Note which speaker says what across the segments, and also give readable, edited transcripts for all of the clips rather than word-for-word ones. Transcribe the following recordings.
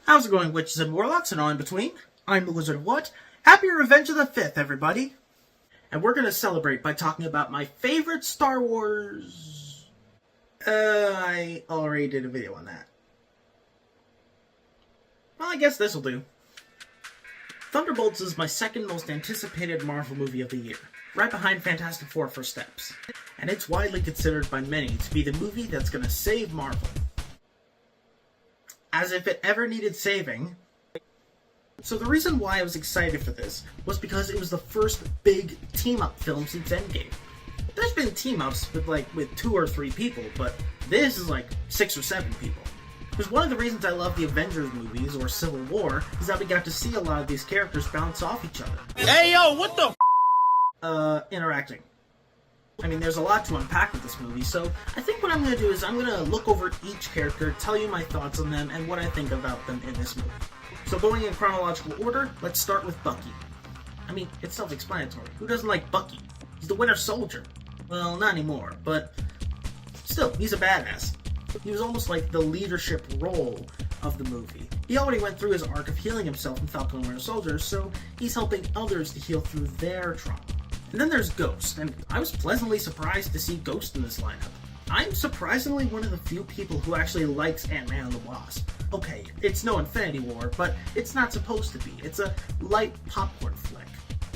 Speaker 1: How's it going, witches and warlocks and all in between? I'm the Wizard of What? Happy Revenge of the 5th, everybody! And we're gonna celebrate by talking about my favorite Star Wars... I already did a video on that. Well, I guess this'll do. Thunderbolts is my second most anticipated Marvel movie of the year, right behind Fantastic Four First Steps. And it's widely considered by many to be the movie that's gonna save Marvel. As if it ever needed saving. So the reason why I was excited for this was because it was the first big team-up film since Endgame. There's been team-ups with 2 or 3 people, but this is like 6 or 7 people. Because one of the reasons I love the Avengers movies, or Civil War, is that we got to see a lot of these characters bounce off each other.
Speaker 2: Hey yo, what the
Speaker 1: interacting. I mean, there's a lot to unpack with this movie, so I think what I'm going to do is I'm going to look over each character, tell you my thoughts on them, and what I think about them in this movie. So going in chronological order, let's start with Bucky. I mean, it's self-explanatory. Who doesn't like Bucky? He's the Winter Soldier. Well, not anymore, but still, he's a badass. He was almost like the leadership role of the movie. He already went through his arc of healing himself in Falcon and Winter Soldier, so he's helping others to heal through their trauma. And then there's Ghost, and I was pleasantly surprised to see Ghost in this lineup. I'm surprisingly one of the few people who actually likes Ant-Man and the Wasp. Okay, it's no Infinity War, but it's not supposed to be. It's a light popcorn flick.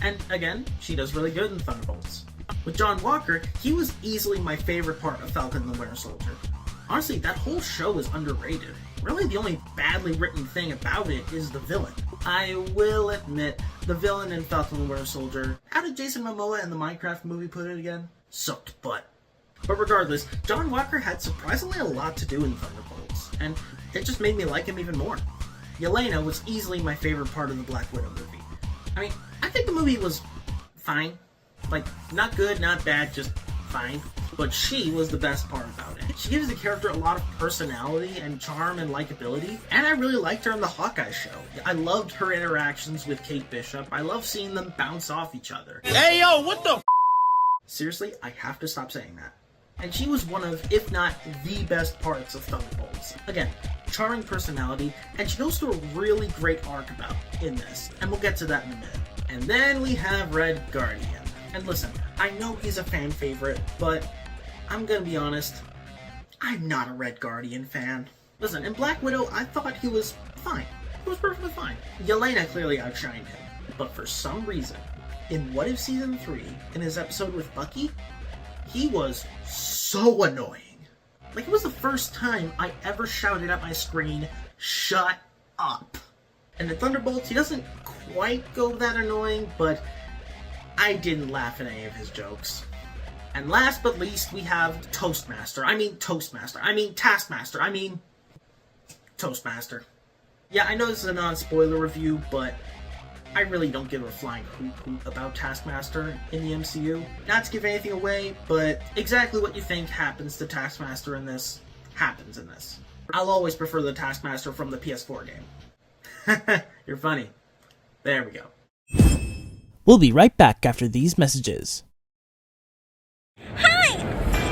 Speaker 1: And again, she does really good in Thunderbolts. With John Walker, he was easily my favorite part of Falcon and the Winter Soldier. Honestly, that whole show is underrated. Really, the only badly written thing about it is the villain. I will admit, the villain in Falcon and the Winter Soldier, how did Jason Momoa in the Minecraft movie put it again? Sucked butt. But regardless, John Walker had surprisingly a lot to do in Thunderbolts, and it just made me like him even more. Yelena was easily my favorite part of the Black Widow movie. I mean, I think the movie was fine. Like, not good, not bad, just fine. But she was the best part about it. She gives the character a lot of personality and charm and likability, and I really liked her in the Hawkeye show. I loved her interactions with Kate Bishop. I love seeing them bounce off each other.
Speaker 2: Hey yo, what the
Speaker 1: Seriously, I have to stop saying that. And she was one of, if not the best parts of Thunderbolts. Again, charming personality, and she goes through a really great arc about in this, and we'll get to that in a minute. And then we have Red Guardian. And listen, I know he's a fan favorite, but I'm gonna be honest, I'm not a Red Guardian fan. Listen, in Black Widow, I thought he was fine. He was perfectly fine. Yelena clearly outshined him, but for some reason, in What If Season 3, in his episode with Bucky, he was so annoying. Like, it was the first time I ever shouted at my screen, "Shut up!" And in Thunderbolts, he doesn't quite go that annoying, but I didn't laugh at any of his jokes. And last but least, we have Taskmaster. Yeah, I know this is a non-spoiler review, but I really don't give a flying hoot about Taskmaster in the MCU. Not to give anything away, but exactly what you think happens to Taskmaster in this, happens in this. I'll always prefer the Taskmaster from the PS4 game. You're funny. There we go.
Speaker 3: We'll be right back after these messages.
Speaker 4: Hi!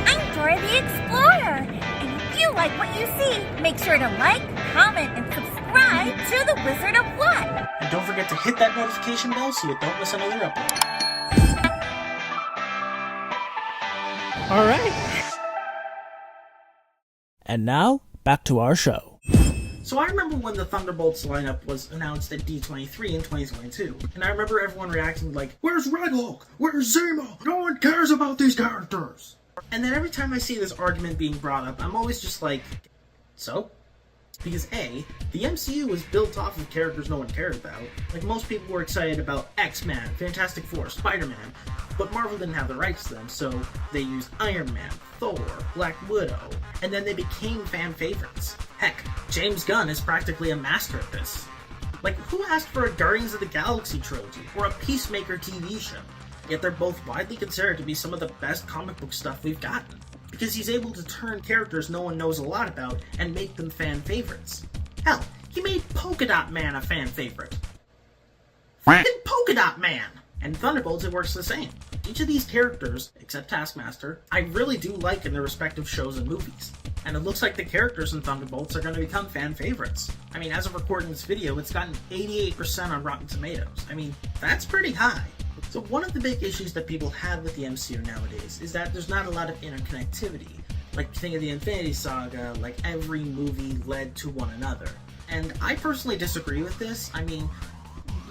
Speaker 4: I'm Dora the Explorer! And if you like what you see, make sure to like, comment, and subscribe to the Wizard of What!
Speaker 1: And don't forget to hit that notification bell so you don't miss another upload.
Speaker 3: Alright. And now, back to our show.
Speaker 1: So I remember when the Thunderbolts lineup was announced at D23 in 2022, and I remember everyone reacting like, "Where's Red Hulk? Where's Zemo? No one cares about these characters!" And then every time I see this argument being brought up, I'm always just like, so? Because A, the MCU was built off of characters no one cared about. Like, most people were excited about X-Men, Fantastic Four, Spider-Man, but Marvel didn't have the rights to them, so they used Iron Man, Thor, Black Widow, and then they became fan favorites. Heck, James Gunn is practically a master at this. Like, who asked for a Guardians of the Galaxy trilogy, or a Peacemaker TV show? Yet they're both widely considered to be some of the best comic book stuff we've gotten. Because he's able to turn characters no one knows a lot about and make them fan favorites. Hell, he made Polka Dot Man a fan favorite. Fucking Polka Dot Man! And Thunderbolts, it works the same. Each of these characters, except Taskmaster, I really do like in their respective shows and movies. And it looks like the characters in Thunderbolts are going to become fan favorites. I mean, as of recording this video, it's gotten 88% on Rotten Tomatoes. I mean, that's pretty high. So one of the big issues that people have with the MCU nowadays is that there's not a lot of interconnectivity. Like, think of the Infinity Saga, like every movie led to one another. And I personally disagree with this. I mean,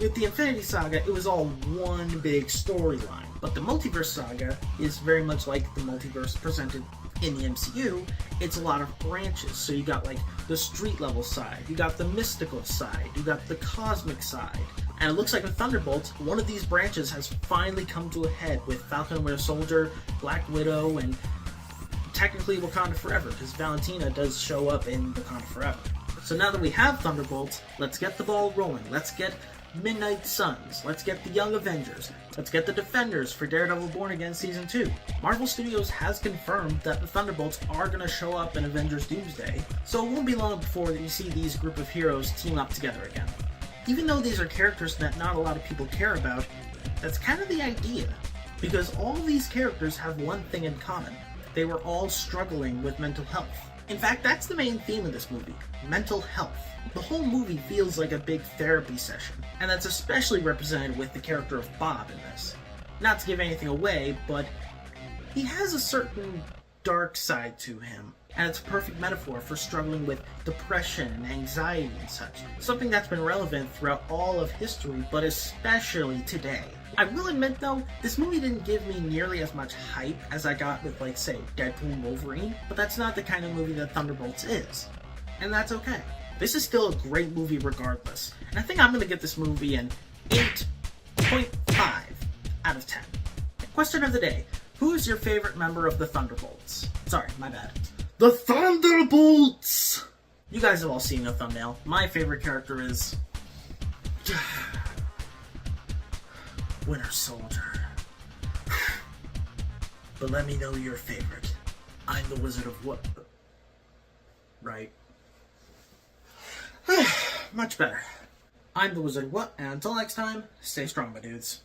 Speaker 1: with the Infinity Saga, it was all one big storyline. But the Multiverse Saga is very much like the multiverse presented in the MCU. It's a lot of branches. So you got like the street level side, you got the mystical side, you got the cosmic side. And it looks like with Thunderbolts, one of these branches has finally come to a head with Falcon and Winter Soldier, Black Widow, and technically Wakanda Forever, because Valentina does show up in Wakanda Forever. So now that we have Thunderbolts, let's get the ball rolling. Let's get Midnight Suns. Let's get the Young Avengers. Let's get the Defenders for Daredevil Born Again Season 2. Marvel Studios has confirmed that the Thunderbolts are going to show up in Avengers Doomsday, so it won't be long before you see these group of heroes team up together again. Even though these are characters that not a lot of people care about, that's kind of the idea. Because all these characters have one thing in common. They were all struggling with mental health. In fact, that's the main theme of this movie, mental health. The whole movie feels like a big therapy session, and that's especially represented with the character of Bob in this. Not to give anything away, but he has a certain dark side to him, and it's a perfect metaphor for struggling with depression and anxiety and such. Something that's been relevant throughout all of history, but especially today. I will admit though, this movie didn't give me nearly as much hype as I got with, like, say, Deadpool and Wolverine, but that's not the kind of movie that Thunderbolts is. And that's okay. This is still a great movie regardless. And I think I'm gonna give this movie an 8.5 out of 10. Question of the day. Who is your favorite member of the Thunderbolts? Sorry, my bad. The Thunderbolts! You guys have all seen the thumbnail. My favorite character is Winter Soldier. But let me know your favorite. I'm the Wizard of what? Right. Much better. I'm the Wizard of what? And until next time, stay strong, my dudes.